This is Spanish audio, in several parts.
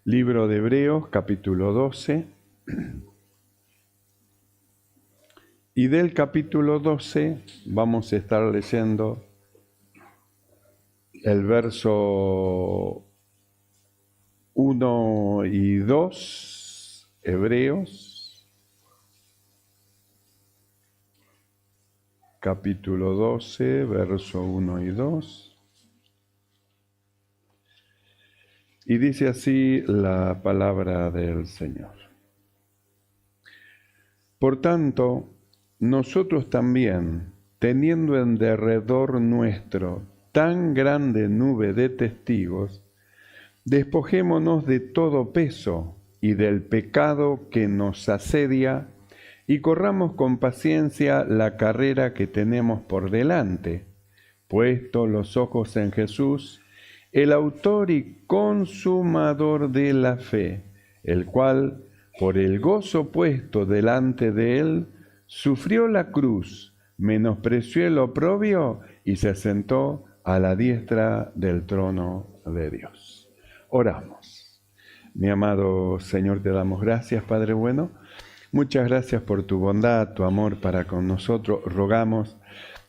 Libro de Hebreos, capítulo 12. Y del capítulo 12 vamos a estar leyendo el verso 1 y 2, Hebreos, capítulo 12, verso 1 y 2. Y dice así la palabra del Señor. Por tanto, nosotros también, teniendo en derredor nuestro tan grande nube de testigos, despojémonos de todo peso y del pecado que nos asedia, y corramos con paciencia la carrera que tenemos por delante, puestos los ojos en Jesús, el autor y consumador de la fe, el cual, por el gozo puesto delante de él, sufrió la cruz, menospreció el oprobio y se sentó a la diestra del trono de Dios. Oramos. Mi amado Señor, te damos gracias, Padre bueno. Muchas gracias por tu bondad, tu amor para con nosotros. Rogamos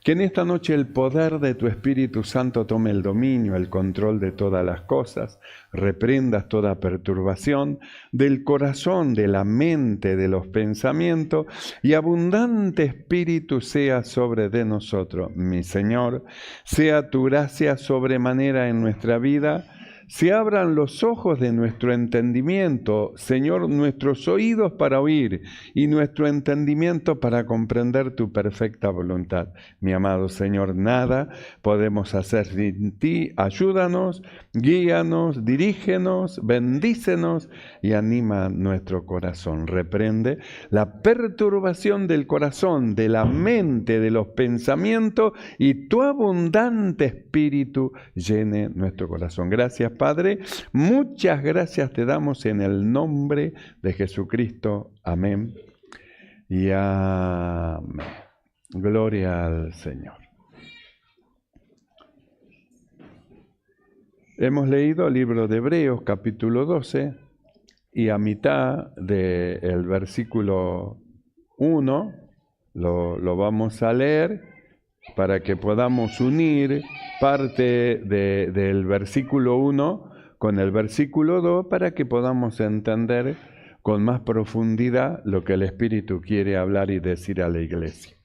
que en esta noche el poder de tu Espíritu Santo tome el dominio, el control de todas las cosas, reprendas toda perturbación del corazón, de la mente, de los pensamientos, y abundante Espíritu sea sobre de nosotros. Mi Señor, sea tu gracia sobremanera en nuestra vida. Se abran los ojos de nuestro entendimiento, Señor, nuestros oídos para oír y nuestro entendimiento para comprender tu perfecta voluntad. Mi amado Señor, nada podemos hacer sin ti. Ayúdanos, guíanos, dirígenos, bendícenos y anima nuestro corazón. Reprende la perturbación del corazón, de la mente, de los pensamientos, y tu abundante Espíritu llene nuestro corazón. Gracias, Padre, muchas gracias te damos en el nombre de Jesucristo. Amén y amén. Gloria al Señor. Hemos leído el libro de Hebreos, capítulo 12, y a mitad del versículo 1 lo vamos a leer para que podamos unir parte del versículo 1 con el versículo 2 para que podamos entender con más profundidad lo que el Espíritu quiere hablar y decir a la iglesia.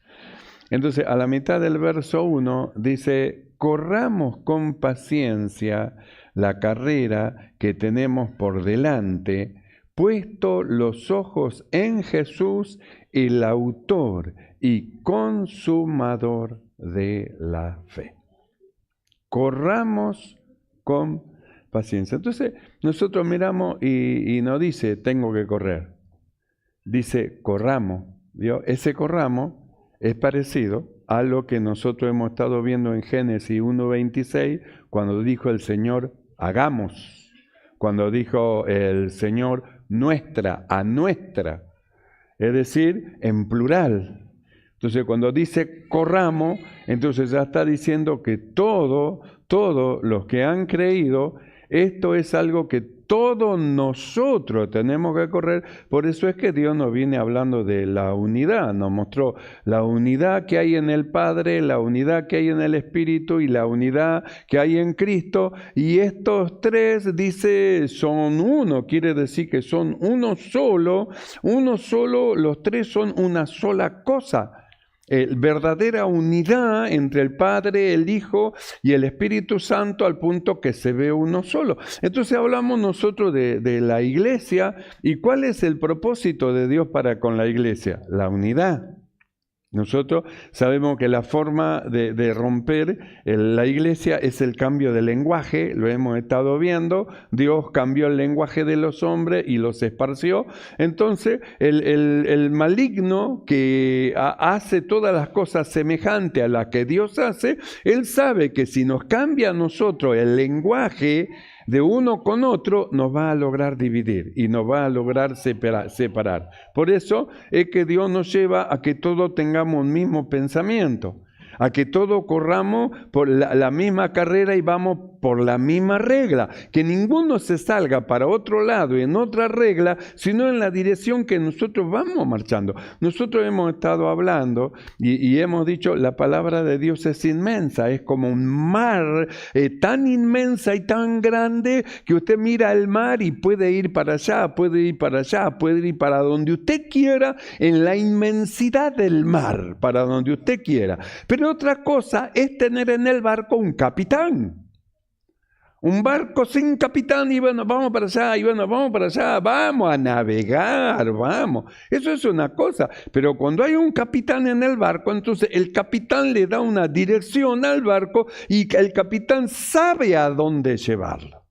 Entonces, a la mitad del verso 1 dice: corramos con paciencia la carrera que tenemos por delante, puesto los ojos en Jesús, el autor y consumador de la fe. Corramos con paciencia. Entonces, nosotros miramos y no dice tengo que correr, dice corramos. ¿Vio? Ese corramos es parecido a lo que nosotros hemos estado viendo en Génesis 1:26, cuando dijo el Señor hagamos, cuando dijo el Señor nuestra, a nuestra, es decir, en plural. Entonces, cuando dice corramos, entonces ya está diciendo que todos los que han creído, esto es algo que todos nosotros tenemos que correr. Por eso es que Dios nos viene hablando de la unidad. Nos mostró la unidad que hay en el Padre, la unidad que hay en el Espíritu y la unidad que hay en Cristo. Y estos tres, dice, son uno. Quiere decir que son uno solo, los tres son una sola cosa. Verdadera unidad entre el Padre, el Hijo y el Espíritu Santo, al punto que se ve uno solo. Entonces hablamos nosotros de la iglesia. ¿Y cuál es el propósito de Dios para con la iglesia? La unidad. Nosotros sabemos que la forma de romper la iglesia es el cambio de lenguaje, lo hemos estado viendo. Dios cambió el lenguaje de los hombres y los esparció. Entonces el maligno que hace todas las cosas semejantes a las que Dios hace, él sabe que si nos cambia a nosotros el lenguaje de uno con otro, nos va a lograr dividir y nos va a lograr separar. Por eso es que Dios nos lleva a que todos tengamos un mismo pensamiento, a que todos corramos por la misma carrera y vamos por la misma regla, que ninguno se salga para otro lado y en otra regla, sino en la dirección que nosotros vamos marchando. Nosotros hemos estado hablando y hemos dicho, la palabra de Dios es inmensa, es como un mar tan inmensa y tan grande que usted mira el mar y puede ir para allá, puede ir para allá, puede ir para donde usted quiera, en la inmensidad del mar, para donde usted quiera. Pero otra cosa es tener en el barco un capitán. Un barco sin capitán y bueno, vamos para allá, y bueno, vamos para allá, vamos a navegar, vamos. Eso es una cosa, pero cuando hay un capitán en el barco, entonces el capitán le da una dirección al barco y el capitán sabe a dónde llevarlo.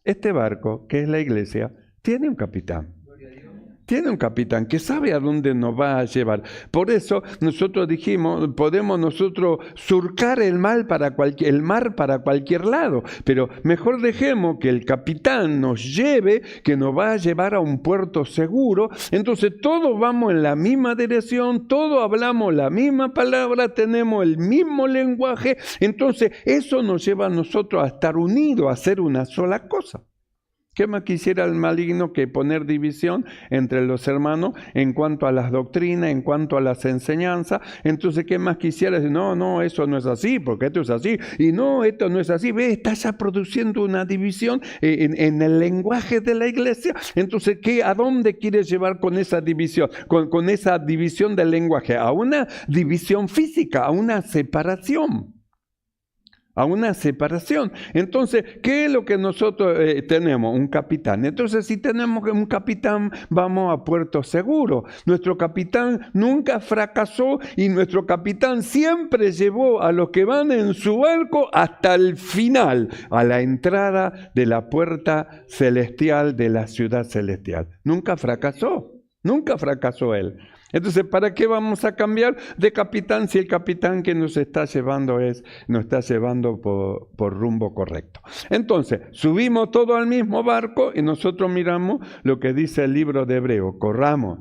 Este barco, que es la iglesia, tiene un capitán. Tiene un capitán que sabe a dónde nos va a llevar. Por eso nosotros dijimos, podemos nosotros surcar el mar para cualquier lado, pero mejor dejemos que el capitán nos lleve, que nos va a llevar a un puerto seguro. Entonces todos vamos en la misma dirección, todos hablamos la misma palabra, tenemos el mismo lenguaje. Entonces eso nos lleva a nosotros a estar unidos, a hacer una sola cosa. ¿Qué más quisiera el maligno que poner división entre los hermanos en cuanto a las doctrinas, en cuanto a las enseñanzas? Entonces, ¿qué más quisiera decir? No, eso no es así, porque esto es así. Y no, esto no es así. Ve, estás ya produciendo una división en el lenguaje de la iglesia. Entonces, ¿a dónde quieres llevar con esa división? Con esa división del lenguaje. A una división física, a una separación. A una separación. Entonces, ¿qué es lo que nosotros tenemos? Un capitán. Entonces, si tenemos un capitán, vamos a puerto seguro. Nuestro capitán nunca fracasó y nuestro capitán siempre llevó a los que van en su barco hasta el final, a la entrada de la puerta celestial de la ciudad celestial. Nunca fracasó él. Entonces, ¿para qué vamos a cambiar de capitán si el capitán que nos está llevando por rumbo correcto? Entonces, subimos todo al mismo barco y nosotros miramos lo que dice el libro de Hebreos. Corramos.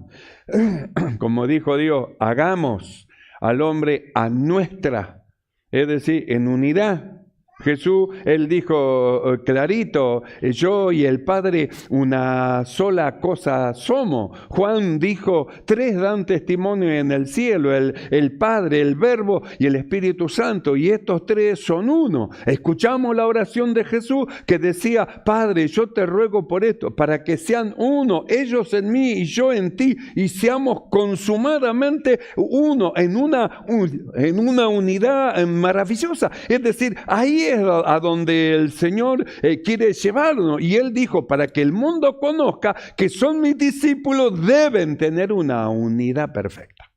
Como dijo Dios, hagamos al hombre a nuestra, es decir, en unidad. Jesús, él dijo clarito, yo y el Padre una sola cosa somos. Juan dijo, 3 dan testimonio en el cielo, el Padre, el Verbo y el Espíritu Santo, y estos 3 son uno. Escuchamos la oración de Jesús que decía, Padre, yo te ruego por esto, para que sean uno, ellos en mí y yo en ti, y seamos consumadamente uno, en una unidad maravillosa. Es decir, ahí es a donde el Señor quiere llevarnos. Y Él dijo, para que el mundo conozca que son mis discípulos, deben tener una unidad perfecta.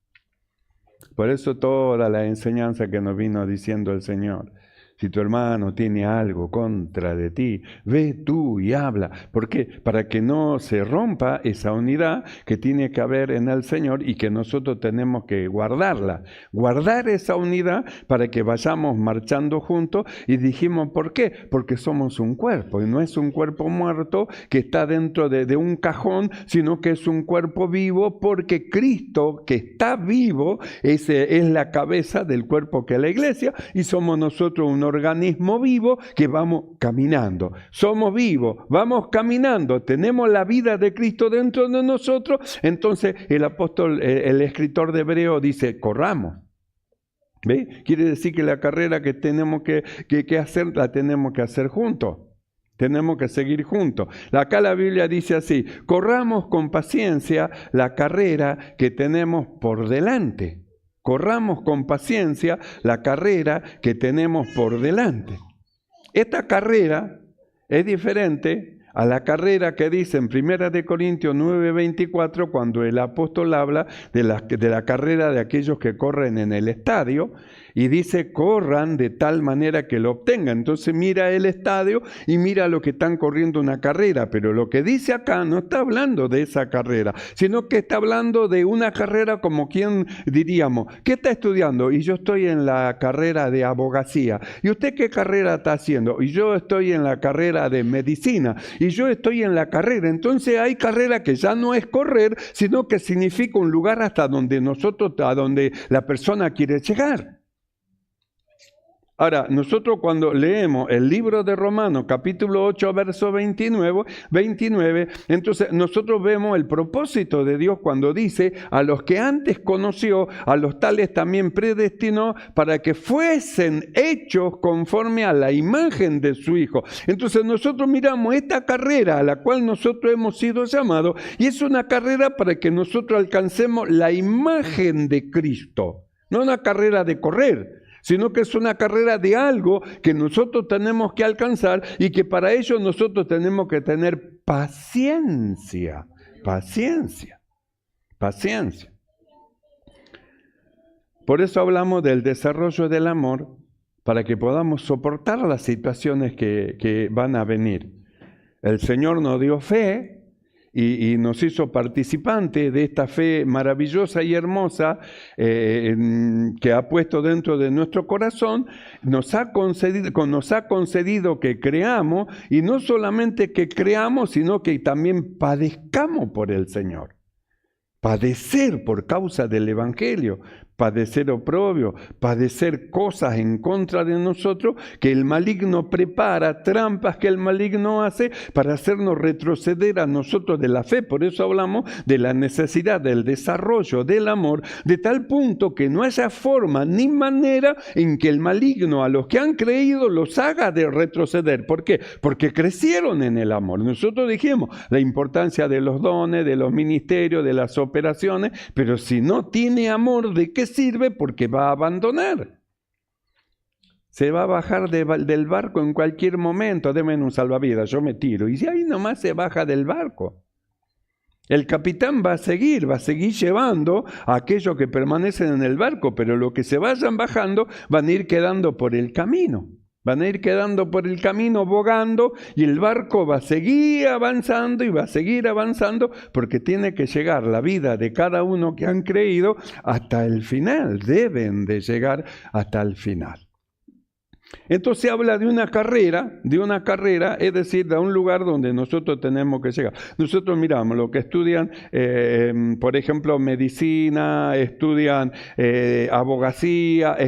Por eso toda la enseñanza que nos vino diciendo el Señor. Si tu hermano tiene algo contra de ti, ve tú y habla. ¿Por qué? Para que no se rompa esa unidad que tiene que haber en el Señor y que nosotros tenemos que guardarla. Guardar esa unidad para que vayamos marchando juntos. Y dijimos, ¿por qué? Porque somos un cuerpo y no es un cuerpo muerto que está dentro de un cajón, sino que es un cuerpo vivo, porque Cristo, que está vivo, es la cabeza del cuerpo que es la iglesia, y somos nosotros un organismo vivo que vamos caminando. Somos vivos, vamos caminando, tenemos la vida de Cristo dentro de nosotros. Entonces el apóstol, el escritor de Hebreo dice, corramos. ¿Ve? Quiere decir que la carrera que tenemos que hacer, la tenemos que hacer juntos. Tenemos que seguir juntos. Acá la Biblia dice así, corramos con paciencia la carrera que tenemos por delante. Corramos con paciencia la carrera que tenemos por delante. Esta carrera es diferente a la carrera que dice en 1 Corintios 9:24, cuando el apóstol habla de la carrera de aquellos que corren en el estadio, y dice, corran de tal manera que lo obtengan. Entonces mira el estadio y mira lo que están corriendo una carrera, pero lo que dice acá no está hablando de esa carrera, sino que está hablando de una carrera como quien diríamos, ¿qué está estudiando? Y yo estoy en la carrera de abogacía. ¿Y usted qué carrera está haciendo? Y yo estoy en la carrera de medicina. Y yo estoy en la carrera. Entonces hay carrera que ya no es correr, sino que significa un lugar a donde la persona quiere llegar. Ahora, nosotros cuando leemos el libro de Romanos, capítulo 8, verso 29, entonces nosotros vemos el propósito de Dios cuando dice: a los que antes conoció, a los tales también predestinó para que fuesen hechos conforme a la imagen de su Hijo. Entonces nosotros miramos esta carrera a la cual nosotros hemos sido llamados, y es una carrera para que nosotros alcancemos la imagen de Cristo. No una carrera de correr, sino que es una carrera de algo que nosotros tenemos que alcanzar, y que para ello nosotros tenemos que tener paciencia. Por eso hablamos del desarrollo del amor, para que podamos soportar las situaciones que van a venir. El Señor nos dio fe y nos hizo participantes de esta fe maravillosa y hermosa que ha puesto dentro de nuestro corazón. Nos ha concedido que creamos, y no solamente que creamos, sino que también padezcamos por el Señor. Padecer por causa del Evangelio, padecer oprobio, padecer cosas en contra de nosotros que el maligno prepara, trampas que el maligno hace para hacernos retroceder a nosotros de la fe. Por eso hablamos de la necesidad del desarrollo del amor, de tal punto que no haya forma ni manera en que el maligno a los que han creído los haga de retroceder. ¿Por qué? Porque crecieron en el amor. Nosotros dijimos la importancia de los dones, de los ministerios, de las operaciones, pero si no tiene amor, ¿de qué sirve? Porque va a abandonar. Se va a bajar del barco en cualquier momento. Denme un salvavidas, yo me tiro. Y si ahí nomás se baja del barco. El capitán va a seguir llevando a aquellos que permanecen en el barco, pero los que se vayan bajando van a ir quedando por el camino. Van a ir quedando por el camino bogando, y el barco va a seguir avanzando y va a seguir avanzando, porque tiene que llegar la vida de cada uno que han creído hasta el final. Deben de llegar hasta el final. Entonces habla de una carrera, es decir, de un lugar donde nosotros tenemos que llegar. Nosotros miramos lo que estudian, por ejemplo, medicina, estudian abogacía,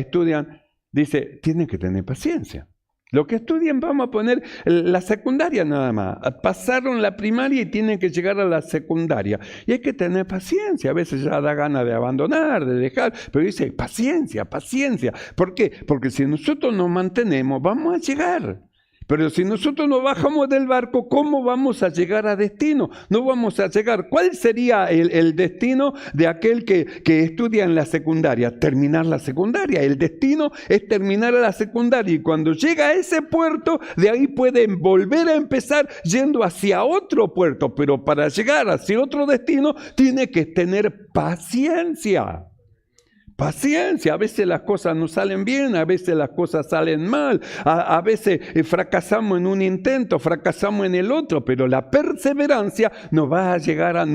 dice, tienen que tener paciencia. Lo que estudian, vamos a poner la secundaria nada más. Pasaron la primaria y tienen que llegar a la secundaria. Y hay que tener paciencia. A veces ya da ganas de abandonar, de dejar. Pero dice, paciencia. ¿Por qué? Porque si nosotros nos mantenemos, vamos a llegar. Pero si nosotros nos bajamos del barco, ¿cómo vamos a llegar a destino? No vamos a llegar. ¿Cuál sería el destino de aquel que estudia en la secundaria? Terminar la secundaria. El destino es terminar la secundaria, y cuando llega a ese puerto, de ahí pueden volver a empezar yendo hacia otro puerto. Pero para llegar hacia otro destino, tiene que tener paciencia. Paciencia, a veces las cosas no salen bien, a veces las cosas salen mal, a veces fracasamos en un intento, fracasamos en el otro, pero la perseverancia nos va a llevar a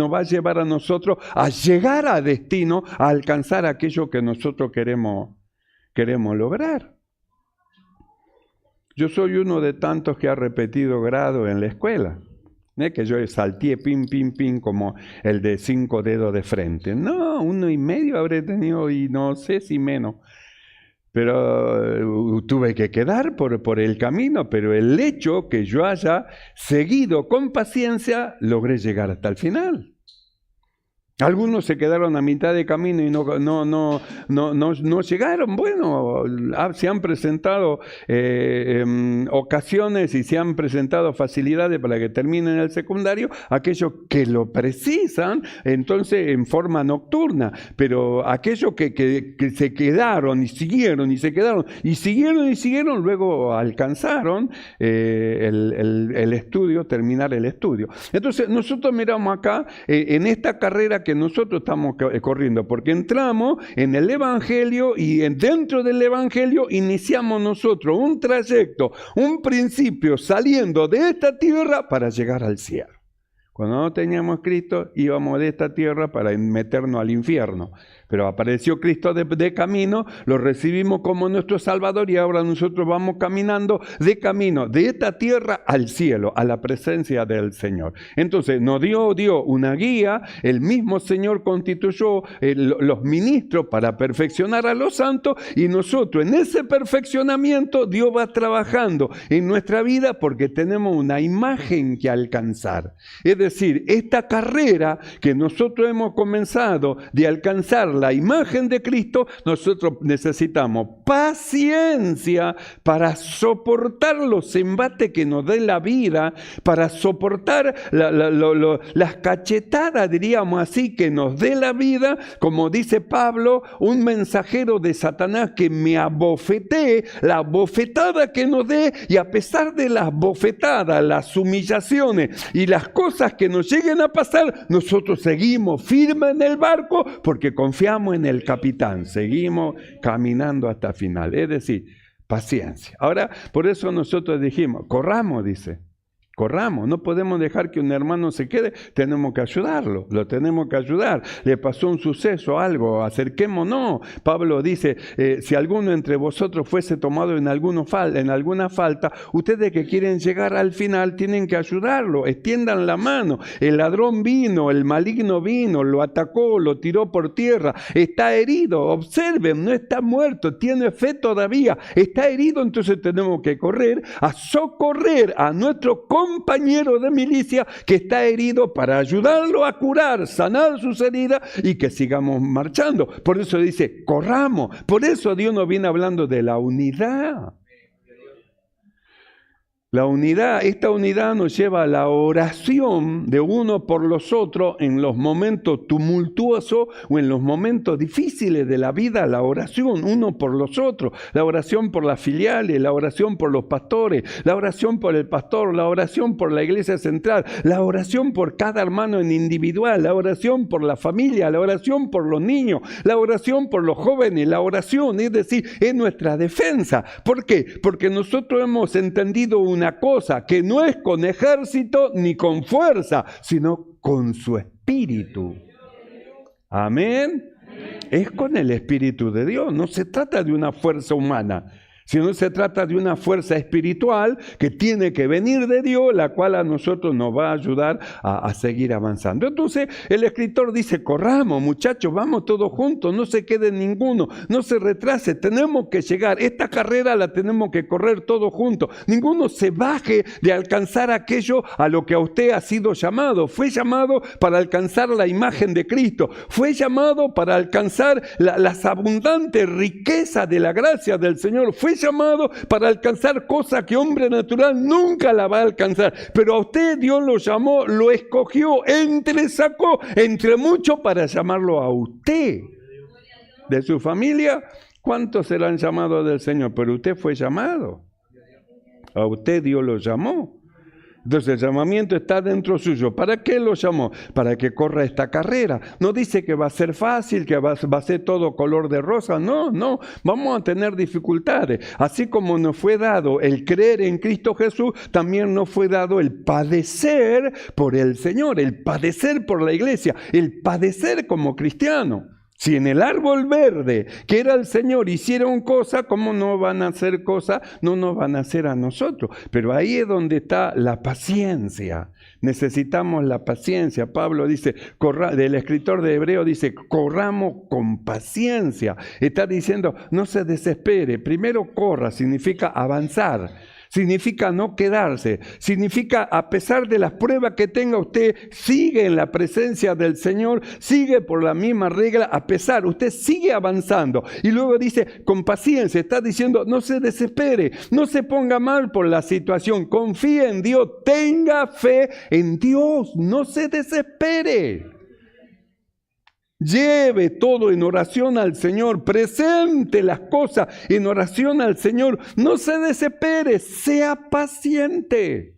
nosotros a llegar a destino, a alcanzar aquello que nosotros queremos lograr. Yo soy uno de tantos que ha repetido grado en la escuela. Que yo salté pim, como el de 5 dedos de frente. No, 1,5 habré tenido, y no sé si menos. Pero tuve que quedar por el camino, pero el hecho que yo haya seguido con paciencia, logré llegar hasta el final. Algunos se quedaron a mitad de camino y no llegaron. Bueno, se han presentado ocasiones y se han presentado facilidades para que terminen el secundario, aquellos que lo precisan, entonces en forma nocturna. Pero aquellos que se quedaron y siguieron y se quedaron y siguieron, luego alcanzaron el estudio, terminar el estudio. Entonces nosotros miramos acá en esta carrera que nosotros estamos corriendo, porque entramos en el Evangelio, y dentro del Evangelio iniciamos nosotros un trayecto, un principio, saliendo de esta tierra para llegar al cielo. Cuando no teníamos Cristo, íbamos de esta tierra para meternos al infierno. Pero apareció Cristo de camino, lo recibimos como nuestro Salvador y ahora nosotros vamos caminando de camino de esta tierra al cielo, a la presencia del Señor. Entonces nos dio una guía, el mismo Señor constituyó los ministros para perfeccionar a los santos y nosotros en ese perfeccionamiento Dios va trabajando en nuestra vida porque tenemos una imagen que alcanzar. Es decir, esta carrera que nosotros hemos comenzado de alcanzar la imagen de Cristo, nosotros necesitamos paciencia para soportar los embates que nos dé la vida, para soportar las cachetadas, diríamos así, que nos dé la vida, como dice Pablo, un mensajero de Satanás que me abofetee, la bofetada que nos dé, y a pesar de las bofetadas, las humillaciones y las cosas que nos lleguen a pasar, nosotros seguimos firmes en el barco porque confiamos en el capitán, seguimos caminando hasta el final, es decir, paciencia. Ahora, por eso nosotros dijimos, corramos, dice, corramos, no podemos dejar que un hermano se quede, tenemos que ayudarlo, lo tenemos que ayudar. Le pasó un suceso, algo, acerquémonos. Pablo dice, si alguno entre vosotros fuese tomado en alguna falta, ustedes que quieren llegar al final tienen que ayudarlo, extiendan la mano. El ladrón vino, el maligno vino, lo atacó, lo tiró por tierra, está herido, observen, no está muerto, tiene fe todavía, está herido, entonces tenemos que correr a socorrer a nuestro compañero de milicia que está herido para ayudarlo a curar, sanar sus heridas y que sigamos marchando. Por eso dice, corramos. Por eso Dios nos viene hablando de la unidad. La unidad, esta unidad nos lleva a la oración de uno por los otros en los momentos tumultuosos o en los momentos difíciles de la vida, la oración uno por los otros, la oración por las filiales, la oración por los pastores, la oración por el pastor, la oración por la iglesia central, la oración por cada hermano en individual, la oración por la familia, la oración por los niños, la oración por los jóvenes, la oración, es decir, es nuestra defensa. ¿Por qué? Porque nosotros hemos entendido una cosa, que no es con ejército ni con fuerza, sino con su espíritu. Amén. Es con el espíritu de Dios, no se trata de una fuerza humana, sino se trata de una fuerza espiritual que tiene que venir de Dios, la cual a nosotros nos va a ayudar a seguir avanzando. Entonces el escritor dice, corramos muchachos, vamos todos juntos, no se quede ninguno, no se retrase, tenemos que llegar, esta carrera la tenemos que correr todos juntos, ninguno se baje de alcanzar aquello a lo que a usted ha sido llamado. Fue llamado para alcanzar la imagen de Cristo, fue llamado para alcanzar las abundantes riquezas de la gracia del Señor, fue llamado para alcanzar cosas que hombre natural nunca la va a alcanzar, pero a usted Dios lo llamó, lo escogió, sacó entre muchos para llamarlo a usted. De su familia, ¿cuántos serán llamados del Señor? Pero usted fue llamado, a usted Dios lo llamó. Entonces el llamamiento está dentro suyo. ¿Para qué lo llamó? Para que corra esta carrera. No dice que va a ser fácil, que va a ser todo color de rosa. No. Vamos a tener dificultades. Así como nos fue dado el creer en Cristo Jesús, también nos fue dado el padecer por el Señor, el padecer por la iglesia, el padecer como cristiano. Si en el árbol verde, que era el Señor, hicieron cosas, ¿cómo no van a hacer cosas? No nos van a hacer a nosotros. Pero ahí es donde está la paciencia. Necesitamos la paciencia. Pablo dice, del escritor de Hebreo dice, corramos con paciencia. Está diciendo, no se desespere. Primero corra, significa avanzar. Significa no quedarse, significa a pesar de las pruebas que tenga usted, sigue en la presencia del Señor, sigue por la misma regla, a pesar, usted sigue avanzando. Y luego dice, con paciencia, está diciendo, no se desespere, no se ponga mal por la situación, confíe en Dios, tenga fe en Dios, no se desespere. Lleve todo en oración al Señor, presente las cosas en oración al Señor, no se desespere, sea paciente.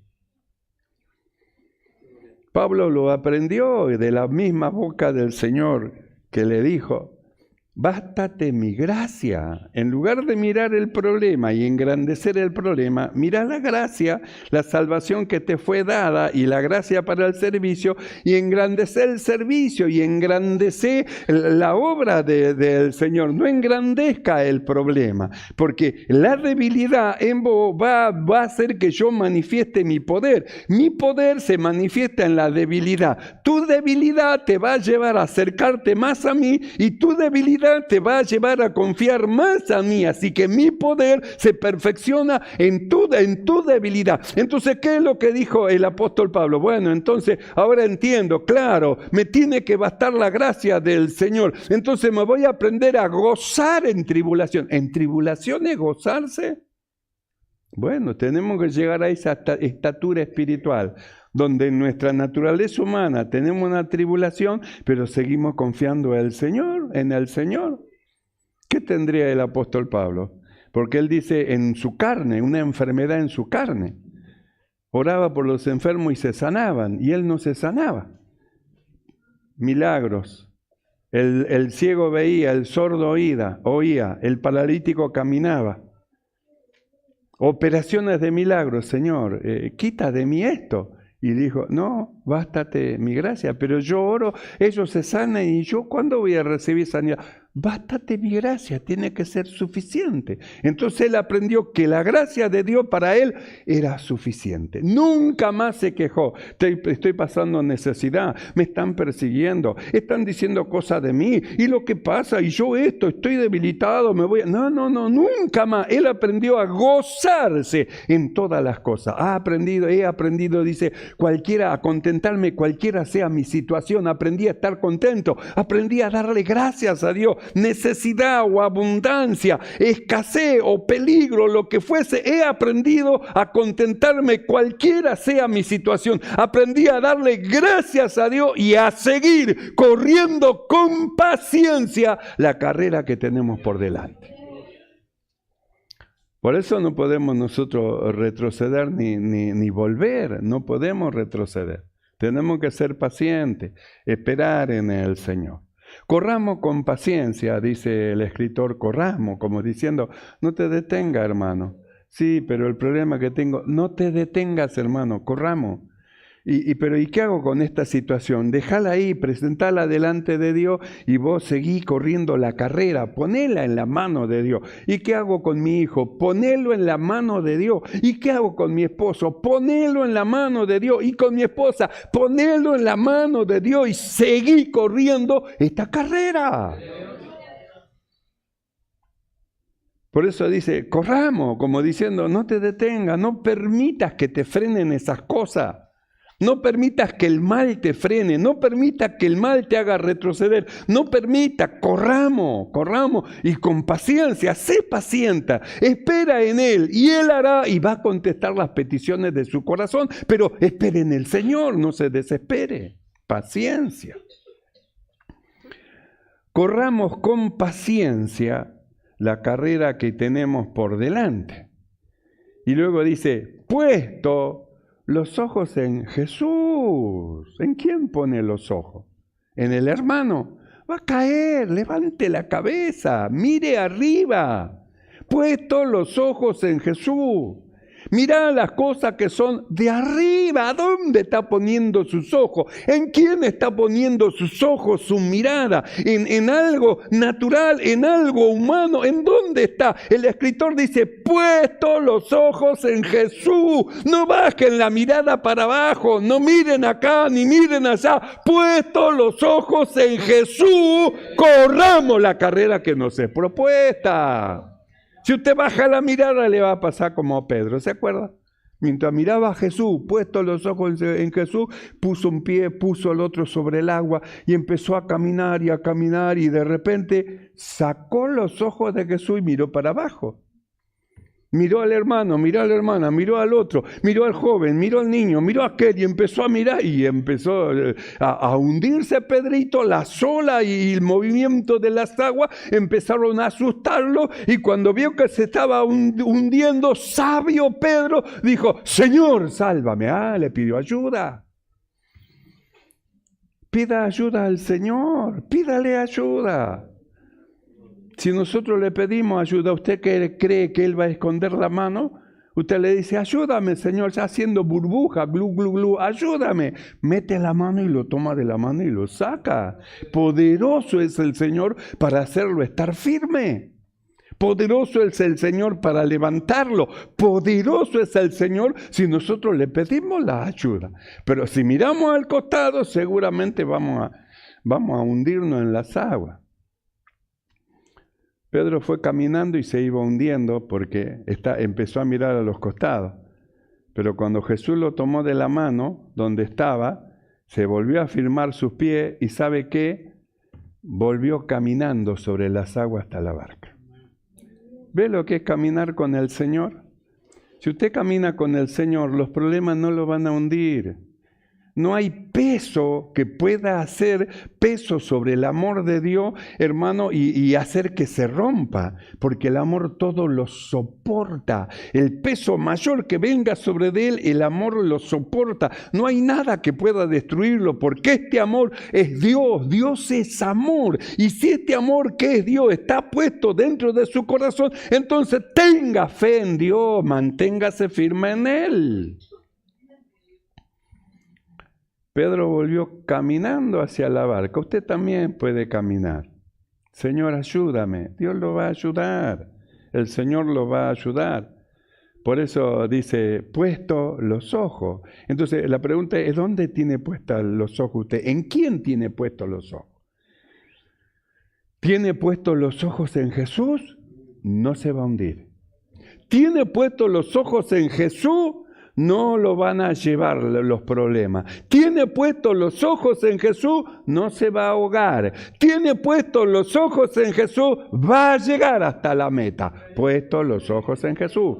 Pablo lo aprendió de la misma boca del Señor que le dijo, bástate mi gracia. En lugar de mirar el problema y engrandecer el problema, mira la gracia, la salvación que te fue dada y la gracia para el servicio, y engrandecer el servicio y engrandecer la obra del Señor. No engrandezca el problema, porque la debilidad en vos va a hacer que yo manifieste mi poder. Mi poder se manifiesta en la debilidad. Tu debilidad te va a llevar a acercarte más a mí, y tu debilidad te va a llevar a confiar más a mí. Así que mi poder se perfecciona en tu debilidad. Entonces, ¿qué es lo que dijo el apóstol Pablo? Bueno, entonces ahora entiendo, claro, me tiene que bastar la gracia del Señor. Entonces me voy a aprender a gozar en tribulación. ¿En tribulación es gozarse? Bueno, tenemos que llegar a esa estatura espiritual, donde en nuestra naturaleza humana tenemos una tribulación, pero seguimos confiando en el Señor. ¿Qué tendría el apóstol Pablo? Porque él dice en su carne, una enfermedad en su carne. Oraba por los enfermos y se sanaban, y él no se sanaba. Milagros. El ciego veía, el sordo oía, el paralítico caminaba. Operaciones de milagros, Señor, quita de mí esto. Y dijo, no, bástate mi gracia, pero yo oro, ellos se sanan, y yo, ¿cuándo voy a recibir sanidad? Bástate mi gracia, tiene que ser suficiente. Entonces él aprendió que la gracia de Dios para él era suficiente. Nunca más se quejó. Estoy pasando necesidad, me están persiguiendo, están diciendo cosas de mí, y lo que pasa, y yo estoy debilitado, me voy a... No, nunca más. Él aprendió a gozarse en todas las cosas. He aprendido, dice, a contentarme cualquiera sea mi situación. Aprendí a estar contento, aprendí a darle gracias a Dios. Necesidad o abundancia, escasez o peligro, lo que fuese, he aprendido a contentarme cualquiera sea mi situación. Aprendí a darle gracias a Dios y a seguir corriendo con paciencia la carrera que tenemos por delante. Por eso no podemos nosotros retroceder ni volver, no podemos retroceder. Tenemos que ser pacientes, esperar en el Señor. Corramos con paciencia, dice el escritor, corramos, como diciendo, no te detengas, hermano. Sí, pero el problema que tengo, no te detengas, hermano, corramos. Pero ¿y qué hago con esta situación? Déjala ahí, presentala delante de Dios, y vos seguí corriendo la carrera, ponela en la mano de Dios. ¿Y qué hago con mi hijo? Ponelo en la mano de Dios. ¿Y qué hago con mi esposo? Ponelo en la mano de Dios. Y con mi esposa, ponelo en la mano de Dios, y seguí corriendo esta carrera. Por eso dice, corramos, como diciendo, no te detengas, no permitas que te frenen esas cosas. No permitas que el mal te frene, no permitas que el mal te haga retroceder, no permitas, corramos, y con paciencia, sé paciente, espera en Él, y Él hará y va a contestar las peticiones de su corazón, pero espere en el Señor, no se desespere, paciencia. Corramos con paciencia la carrera que tenemos por delante. Y luego dice, puesto los ojos en Jesús. ¿En quién pone los ojos? ¿En el hermano? Va a caer, levante la cabeza, mire arriba. Puesto los ojos en Jesús. Mirá las cosas que son de arriba. ¿A dónde está poniendo sus ojos? ¿En quién está poniendo sus ojos, su mirada? ¿En algo natural? ¿En algo humano? ¿En dónde está? El escritor dice, puesto los ojos en Jesús. No bajen la mirada para abajo. No miren acá ni miren allá. Puesto los ojos en Jesús, corramos la carrera que nos es propuesta. Si usted baja la mirada, le va a pasar como a Pedro, ¿se acuerda? Mientras miraba a Jesús, puesto los ojos en Jesús, puso un pie, puso el otro sobre el agua y empezó a caminar, y de repente sacó los ojos de Jesús y miró para abajo. Miró al hermano, miró a la hermana, miró al otro, miró al joven, miró al niño, miró a aquel, y empezó a mirar, y empezó a hundirse Pedrito. La ola y el movimiento de las aguas empezaron a asustarlo, y cuando vio que se estaba hundiendo, sabio Pedro dijo, Señor, sálvame. Le pidió ayuda. Pida ayuda al Señor, pídale ayuda. Si nosotros le pedimos ayuda, ¿usted cree que Él va a esconder la mano? Usted le dice, ayúdame, Señor, ya haciendo burbuja, glu, glu, glu, ayúdame. Mete la mano y lo toma de la mano y lo saca. Poderoso es el Señor para hacerlo estar firme. Poderoso es el Señor para levantarlo. Poderoso es el Señor si nosotros le pedimos la ayuda. Pero si miramos al costado, seguramente vamos a hundirnos en las aguas. Pedro fue caminando y se iba hundiendo porque empezó a mirar a los costados. Pero cuando Jesús lo tomó de la mano, donde estaba, se volvió a firmar sus pies y ¿sabe qué? Volvió caminando sobre las aguas hasta la barca. ¿Ve lo que es caminar con el Señor? Si usted camina con el Señor, los problemas no lo van a hundir. No hay peso que pueda hacer peso sobre el amor de Dios, hermano, y hacer que se rompa, porque el amor todo lo soporta. El peso mayor que venga sobre de él, el amor lo soporta. No hay nada que pueda destruirlo, porque este amor es Dios. Dios es amor. Y si este amor que es Dios está puesto dentro de su corazón, entonces tenga fe en Dios, manténgase firme en Él. Pedro volvió caminando hacia la barca. Usted también puede caminar. Señor, ayúdame. Dios lo va a ayudar. El Señor lo va a ayudar. Por eso dice, puesto los ojos. Entonces la pregunta es, ¿dónde tiene puestos los ojos usted? ¿En quién tiene puestos los ojos? ¿Tiene puestos los ojos en Jesús? No se va a hundir. ¿Tiene puestos los ojos en Jesús? No lo van a llevar los problemas. Tiene puestos los ojos en Jesús, no se va a ahogar. Tiene puestos los ojos en Jesús, va a llegar hasta la meta. Puestos los ojos en Jesús.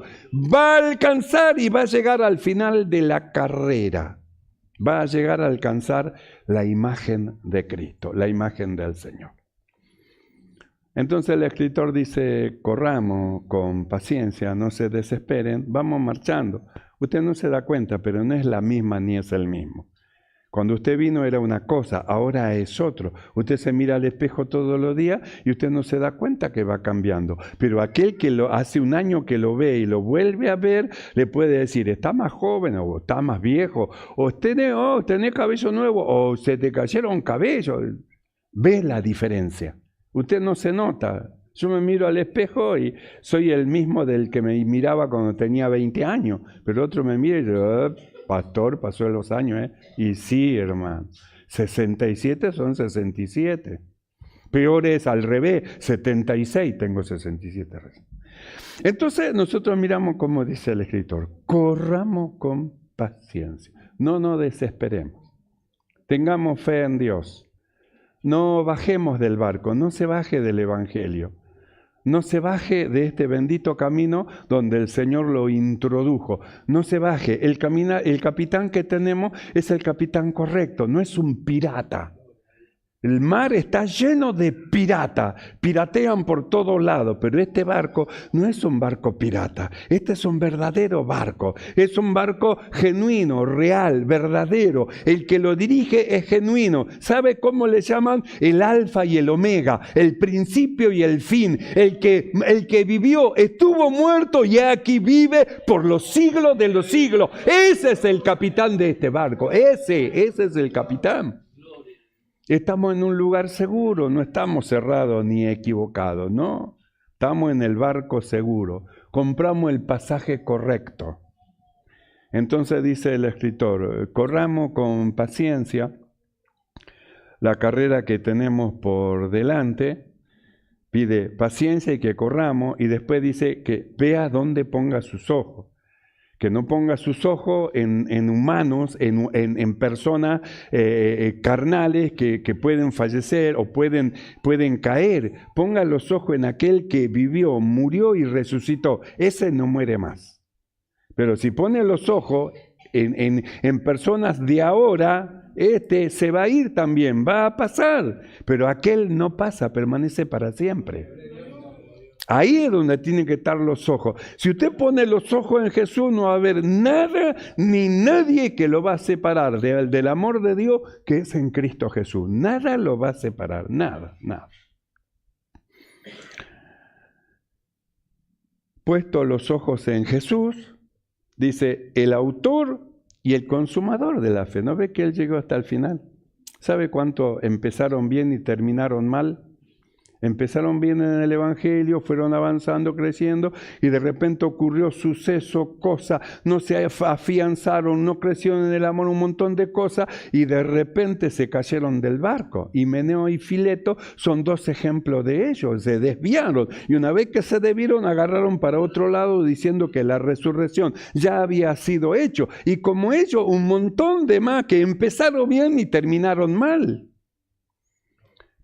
Va a alcanzar y va a llegar al final de la carrera. Va a llegar a alcanzar la imagen de Cristo, la imagen del Señor. Entonces el escritor dice, corramos con paciencia, no se desesperen, vamos marchando. Usted no se da cuenta, pero no es la misma ni es el mismo. Cuando usted vino era una cosa, ahora es otro. Usted se mira al espejo todos los días y usted no se da cuenta que va cambiando. Pero aquel que hace un año que lo ve y lo vuelve a ver, le puede decir, está más joven o está más viejo, o tenés cabello nuevo, o se te cayeron cabellos. Ve la diferencia. Usted no se nota. Yo me miro al espejo y soy el mismo del que me miraba cuando tenía 20 años. Pero otro me mira y dice, pastor, pasó los años, Y sí, hermano, 67 son 67. Peor es al revés, 76, tengo 67 recién. Entonces nosotros miramos como dice el escritor, corramos con paciencia, no nos desesperemos, tengamos fe en Dios. No bajemos del barco, no se baje del Evangelio, no se baje de este bendito camino donde el Señor lo introdujo, no se baje. El capitán que tenemos es el capitán correcto, no es un pirata. El mar está lleno de piratas, piratean por todos lados, pero este barco no es un barco pirata, este es un verdadero barco, es un barco genuino, real, verdadero, el que lo dirige es genuino. ¿Sabe cómo le llaman? El alfa y el omega, el principio y el fin, el que vivió, estuvo muerto y aquí vive por los siglos de los siglos. Ese es el capitán de este barco, ese es el capitán. Estamos en un lugar seguro, no estamos cerrados ni equivocados, no. Estamos en el barco seguro, compramos el pasaje correcto. Entonces dice el escritor, corramos con paciencia la carrera que tenemos por delante, pide paciencia y que corramos, y después dice que vea dónde ponga sus ojos. Que no ponga sus ojos en humanos, en personas carnales que pueden fallecer o pueden caer. Ponga los ojos en aquel que vivió, murió y resucitó. Ese no muere más. Pero si pone los ojos en personas de ahora, se va a ir también, va a pasar. Pero aquel no pasa, permanece para siempre. Ahí es donde tienen que estar los ojos. Si usted pone los ojos en Jesús, no va a haber nada ni nadie que lo va a separar del amor de Dios que es en Cristo Jesús. Nada lo va a separar, nada. puesto los ojos en Jesús, dice, el autor y el consumador de la fe. ¿No ve que Él llegó hasta el final? ¿Sabe cuánto empezaron bien y terminaron mal? Empezaron bien en el Evangelio, fueron avanzando, creciendo, y de repente ocurrió suceso, cosa, no se afianzaron, no crecieron en el amor, un montón de cosas, y de repente se cayeron del barco. Himeneo y Fileto son dos ejemplos de ellos, se desviaron, y una vez que se desviaron, agarraron para otro lado diciendo que la resurrección ya había sido hecho, y como ellos, un montón de más que empezaron bien y terminaron mal.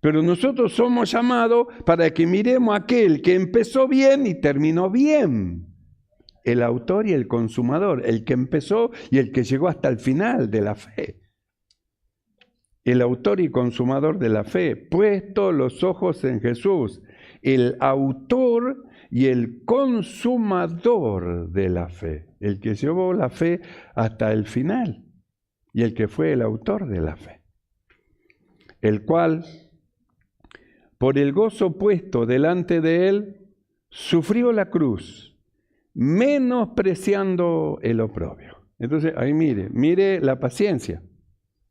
Pero nosotros somos llamados para que miremos a aquel que empezó bien y terminó bien. El autor y el consumador, el que empezó y el que llegó hasta el final de la fe. El autor y consumador de la fe, puesto los ojos en Jesús. El autor y el consumador de la fe. El que llevó la fe hasta el final y el que fue el autor de la fe. El cual, por el gozo puesto delante de él, sufrió la cruz, menospreciando el oprobio. Entonces, ahí mire la paciencia.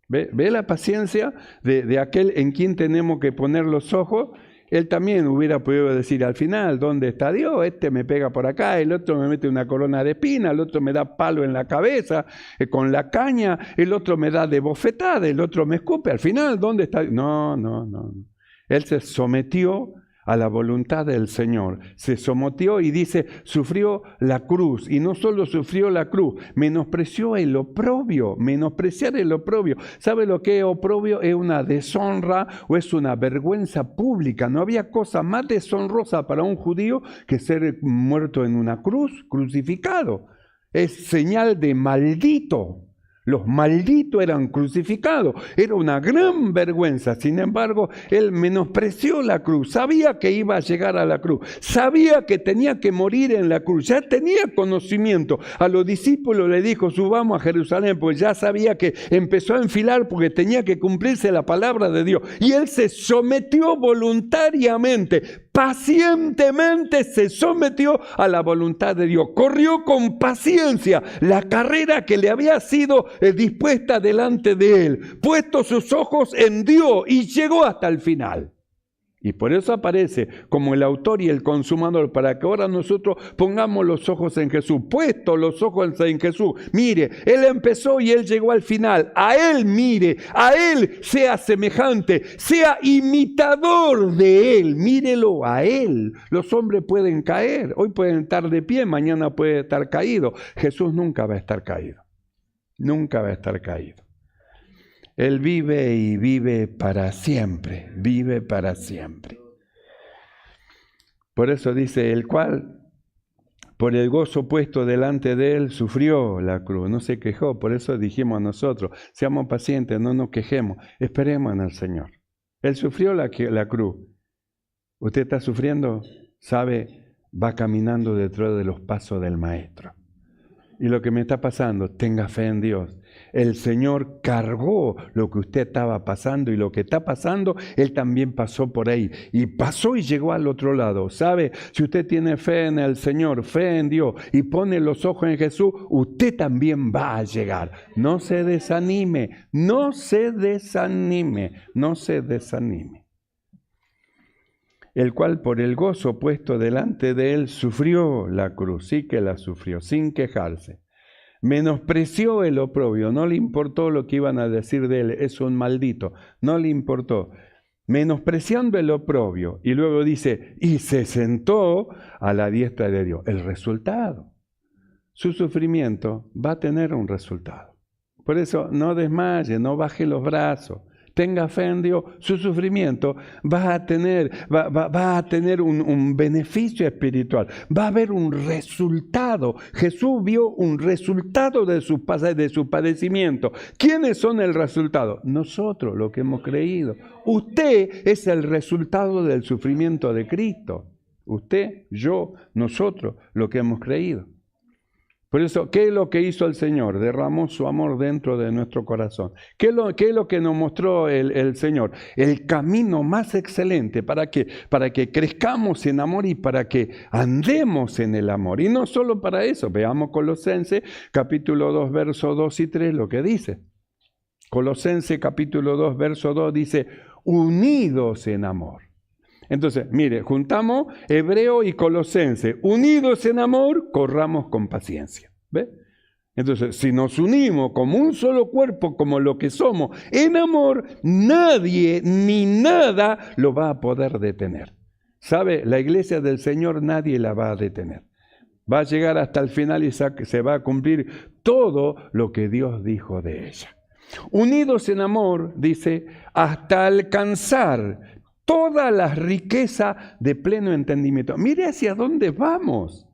¿Ve la paciencia de aquel en quien tenemos que poner los ojos? Él también hubiera podido decir al final, ¿dónde está Dios? Este me pega por acá, el otro me mete una corona de espina, el otro me da palo en la cabeza con la caña, el otro me da de bofetada, el otro me escupe. Al final, ¿dónde está Dios? No. Él se sometió a la voluntad del Señor. Se sometió y dice, sufrió la cruz. Y no solo sufrió la cruz, menospreció el oprobio. Menospreciar el oprobio. ¿Sabe lo que es oprobio? Es una deshonra o es una vergüenza pública. No había cosa más deshonrosa para un judío que ser muerto en una cruz, crucificado. Es señal de maldito. Los malditos eran crucificados, era una gran vergüenza. Sin embargo, él menospreció la cruz, sabía que iba a llegar a la cruz, sabía que tenía que morir en la cruz, ya tenía conocimiento. A los discípulos le dijo, subamos a Jerusalén, pues ya sabía que empezó a enfilar porque tenía que cumplirse la palabra de Dios. Y él se sometió voluntariamente, pacientemente se sometió a la voluntad de Dios. Corrió con paciencia la carrera que le había sido dispuesta delante de él, puesto sus ojos en Dios y llegó hasta el final. Y por eso aparece como el autor y el consumador, para que ahora nosotros pongamos los ojos en Jesús, puesto los ojos en Jesús. Mire, Él empezó y Él llegó al final. A Él mire, a Él sea semejante, sea imitador de Él. Mírelo a Él. Los hombres pueden caer, hoy pueden estar de pie, mañana puede estar caído. Jesús nunca va a estar caído. Nunca va a estar caído. Él vive y vive para siempre, vive para siempre. Por eso dice, el cual, por el gozo puesto delante de él, sufrió la cruz, no se quejó. Por eso dijimos nosotros, seamos pacientes, no nos quejemos, esperemos en el Señor. Él sufrió la cruz. ¿Usted está sufriendo? Sabe, va caminando detrás de los pasos del Maestro. Y lo que me está pasando, tenga fe en Dios. El Señor cargó lo que usted estaba pasando y lo que está pasando, Él también pasó por ahí. Y pasó y llegó al otro lado. ¿Sabe? Si usted tiene fe en el Señor, fe en Dios y pone los ojos en Jesús, usted también va a llegar. No se desanime, no se desanime, no se desanime. El cual por el gozo puesto delante de él sufrió la cruz, sí que la sufrió, sin quejarse. Menospreció el oprobio, no le importó lo que iban a decir de él, es un maldito, no le importó. Menospreciando el oprobio, y luego dice, y se sentó a la diestra de Dios. El resultado, su sufrimiento va a tener un resultado. Por eso no desmaye, no baje los brazos. Tenga fe en Dios, su sufrimiento va a tener un beneficio espiritual, va a haber un resultado. Jesús vio un resultado de su padecimiento. ¿Quiénes son el resultado? Nosotros, lo que hemos creído. Usted es el resultado del sufrimiento de Cristo. Usted, yo, nosotros, lo que hemos creído. Por eso, ¿qué es lo que hizo el Señor? Derramó su amor dentro de nuestro corazón. ¿Qué es lo que nos mostró el Señor? El camino más excelente para que crezcamos en amor y para que andemos en el amor. Y no solo para eso, veamos Colosenses capítulo 2, versos 2 y 3, lo que dice. Colosenses capítulo 2, verso 2 dice, unidos en amor. Entonces, mire, juntamos Hebreo y Colosense. Unidos en amor, corramos con paciencia. ¿Ve? Entonces, si nos unimos como un solo cuerpo, como lo que somos, en amor, nadie ni nada lo va a poder detener. ¿Sabe? La iglesia del Señor nadie la va a detener. Va a llegar hasta el final y se va a cumplir todo lo que Dios dijo de ella. Unidos en amor, dice, hasta alcanzar todas las riquezas de pleno entendimiento. Mire hacia dónde vamos.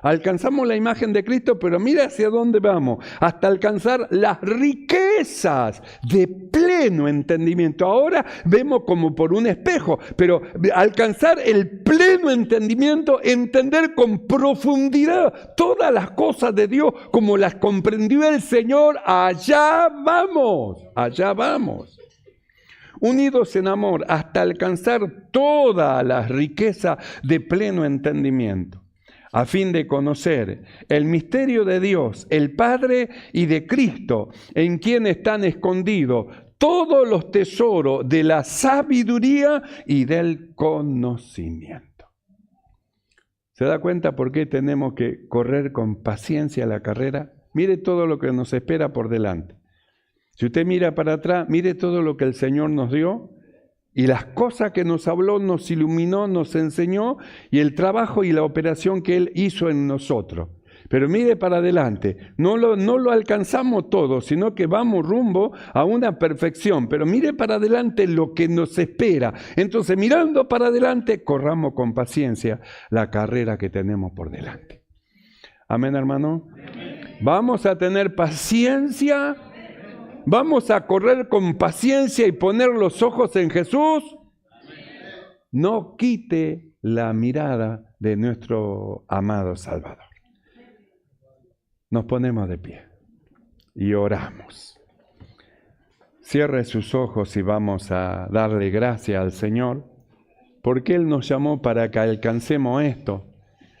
Alcanzamos la imagen de Cristo, pero mire hacia dónde vamos. Hasta alcanzar las riquezas de pleno entendimiento. Ahora vemos como por un espejo, pero alcanzar el pleno entendimiento, entender con profundidad todas las cosas de Dios como las comprendió el Señor. Allá vamos, allá vamos. Unidos en amor hasta alcanzar toda la riqueza de pleno entendimiento, a fin de conocer el misterio de Dios, el Padre y de Cristo, en quien están escondidos todos los tesoros de la sabiduría y del conocimiento. ¿Se da cuenta por qué tenemos que correr con paciencia la carrera? Mire todo lo que nos espera por delante. Si usted mira para atrás, mire todo lo que el Señor nos dio y las cosas que nos habló, nos iluminó, nos enseñó y el trabajo y la operación que Él hizo en nosotros. Pero mire para adelante, no lo alcanzamos todo, sino que vamos rumbo a una perfección. Pero mire para adelante lo que nos espera. Entonces, mirando para adelante, corramos con paciencia la carrera que tenemos por delante. Amén, hermano. Amén. Vamos a tener paciencia. Vamos a correr con paciencia y poner los ojos en Jesús. No quite la mirada de nuestro amado Salvador. Nos ponemos de pie y oramos. Cierre sus ojos y vamos a darle gracias al Señor, porque Él nos llamó para que alcancemos esto.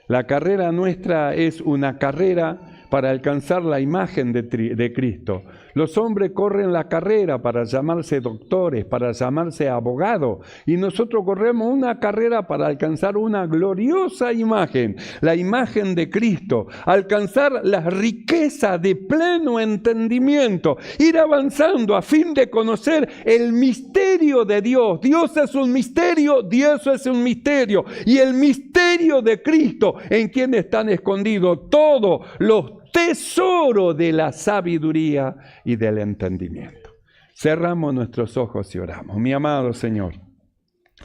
La carrera nuestra es una carrera para alcanzar la imagen de Cristo. Los hombres corren la carrera para llamarse doctores, para llamarse abogados, y nosotros corremos una carrera para alcanzar una gloriosa imagen, la imagen de Cristo, alcanzar la riqueza de pleno entendimiento, ir avanzando a fin de conocer el misterio de Dios. Dios es un misterio, Dios es un misterio, y el misterio de Cristo, en quien están escondidos todos los tesoros de la sabiduría y del entendimiento. Cerramos nuestros ojos y oramos. Mi amado Señor,